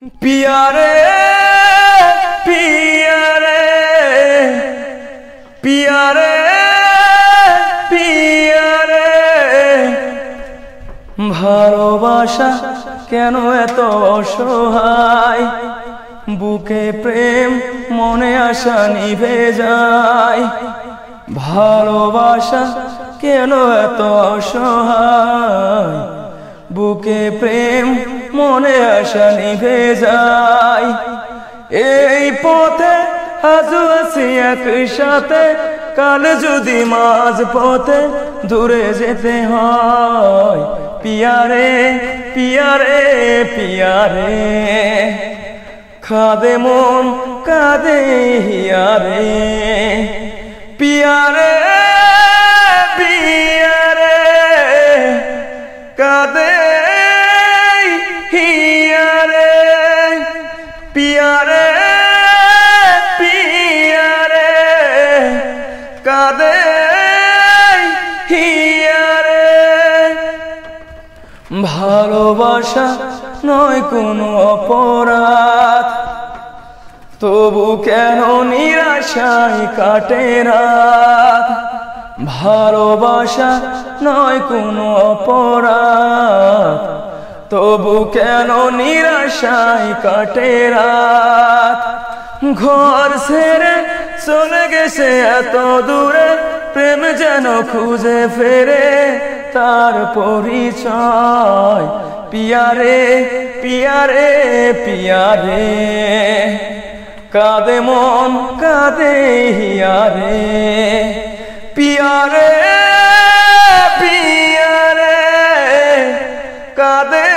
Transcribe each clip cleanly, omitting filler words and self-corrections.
पिया रे पिया रे पिया रे पिया रे ভালোবাসা কেন এত অসহায় বুকে প্রেম মনে আশা নিভে যায় ভালোবাসা কেন এত অসহায় বুকে প্রেম মনে আশা নিভে যায় এই পথে আজ আছি একসাথে কাল যদি মাঝ পথে দূরে যেতে হয় পিয়া রে পিয়া রে পিয়া রে কাঁদে মন কাঁদে হিয়া রে পিয়া রে পিয়া রে কাঁদে হিয়া রে পিয়া রে পিয়া রে কাঁদে হিয়া রে ভালোবাসা নয় কোনো অপরাধ তবু কেন নিরাশায় কাটে রাত ভালোবাসা নয় কোনো অপরাধ তবু কেন নিরাশায় কাটে রাত ঘর ছেড়ে চলে গেছে এত দূরে প্রেম যেন খুঁজে ফেরে তার পরিচয় পিয়া রে পিয়া রে পিয়া রে কাঁদে মন কাঁদে হিয়া রে পিয়া রে পিয়া রে কাঁদে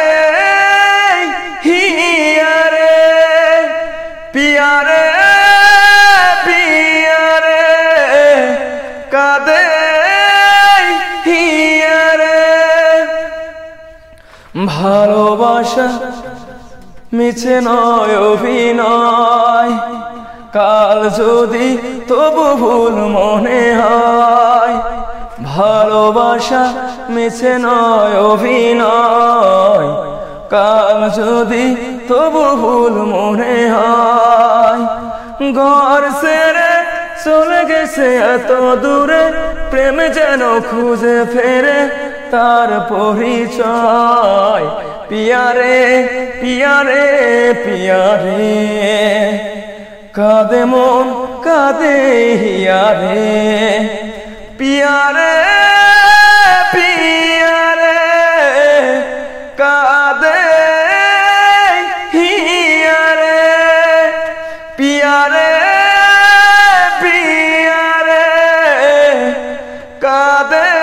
হিয়া রে পিয়া রে পিয়া রে কাঁদে হিয়া রে ভালোবাসা মিছে নয় অভিনয় কাল যদি তবু ভুল মনে হয় ভালোবাসা মিছে নয় অভিনয় কাল যদি তবু ভুল মনে হয় ঘর ছেড়ে চলে গেছে এত দূরে প্রেম যেন খুঁজে ফেরে তার পরিচয় পিয়া রে পিয়া রে পিয়া রে কাঁদে মন কাঁদে হিয়া রে পিয়া রে পিয়া রে কাঁদে হিয়া রে পিয়া রে পিয়া রে কাঁদে